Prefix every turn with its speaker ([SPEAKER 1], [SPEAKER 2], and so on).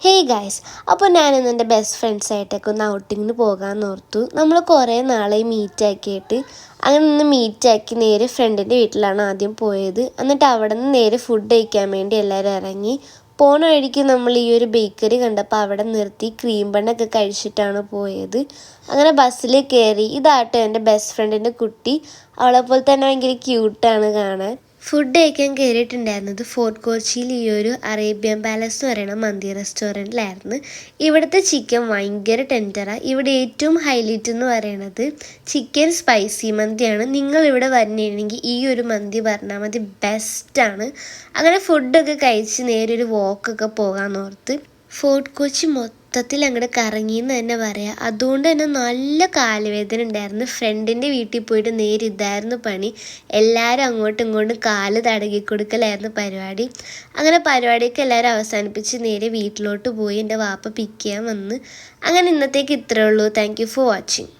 [SPEAKER 1] Hey guys, അപ്പോൾ ഞാനിന്ന് എൻ്റെ ബെസ്റ്റ് ഫ്രണ്ട്സായിട്ടൊക്കെ ഒന്ന് ഔട്ടിങ്ങിന് പോകാമെന്ന് ഓർത്തു. നമ്മൾ കുറേ നാളെ മീറ്റാക്കിയിട്ട് അങ്ങനെ നിന്ന് മീറ്റാക്കി നേരെ ഫ്രണ്ടിൻ്റെ വീട്ടിലാണ് ആദ്യം പോയത്. എന്നിട്ട് അവിടെ നിന്ന് നേരെ ഫുഡ് കഴിക്കാൻ വേണ്ടി എല്ലാവരും ഇറങ്ങി. പോണ വഴിക്ക് നമ്മൾ ഈ ഒരു ബേക്കറി കണ്ടപ്പോൾ അവിടെ നിർത്തി ക്രീം ബണ്ണൊക്കെ കഴിച്ചിട്ടാണ് പോയത്. അങ്ങനെ ബസ്സിൽ കയറി. ഇതാട്ടോ എൻ്റെ ബെസ്റ്റ് ഫ്രണ്ടിൻ്റെ കുട്ടി. അവളെപ്പോലെ തന്നെ ഭയങ്കര ക്യൂട്ടാണ് കാണാൻ. ഫുഡ് കഴിക്കാൻ കയറിയിട്ടുണ്ടായിരുന്നത് ഫോർട്ട് കൊച്ചിയിൽ ഈ ഒരു അറേബ്യൻ പാലസ് എന്ന് പറയുന്ന മന്തി റെസ്റ്റോറൻറ്റിലായിരുന്നു. ഇവിടുത്തെ ചിക്കൻ ഭയങ്കര ടെൻഡറാണ്. ഇവിടെ ഏറ്റവും ഹൈലൈറ്റ് എന്ന് പറയുന്നത് ചിക്കൻ സ്പൈസി മന്തിയാണ്. നിങ്ങൾ ഇവിടെ വന്നിട്ടുണ്ടെങ്കിൽ ഈ ഒരു മന്തി പറഞ്ഞാൽ മതി, ബെസ്റ്റാണ്. അങ്ങനെ ഫുഡൊക്കെ കഴിച്ച് നേരെ ഒരു വോക്കൊക്കെ പോകാമെന്ന് ഓർത്ത് ഫോർട്ട് കൊച്ചി മൊത്തത്തിൽ അങ്ങോട്ട് കറങ്ങിയെന്ന് തന്നെ പറയാം. അതുകൊണ്ട് തന്നെ നല്ല കാലുവേദന ഉണ്ടായിരുന്നു. ഫ്രണ്ടിൻ്റെ വീട്ടിൽ പോയിട്ട് നേരെ ഇതായിരുന്നു പണി. എല്ലാവരും അങ്ങോട്ടും ഇങ്ങോട്ടും കാല് തടകി കൊടുക്കലായിരുന്നു പരിപാടി. അങ്ങനെ പരിപാടിയൊക്കെ എല്ലാവരും അവസാനിപ്പിച്ച് നേരെ വീട്ടിലോട്ട് പോയി. എൻ്റെ വാപ്പ പിക്ക് ചെയ്യാൻ വന്ന്. അങ്ങനെ ഇന്നത്തേക്ക് ഇത്രയേ ഉള്ളൂ. Thank you for watching.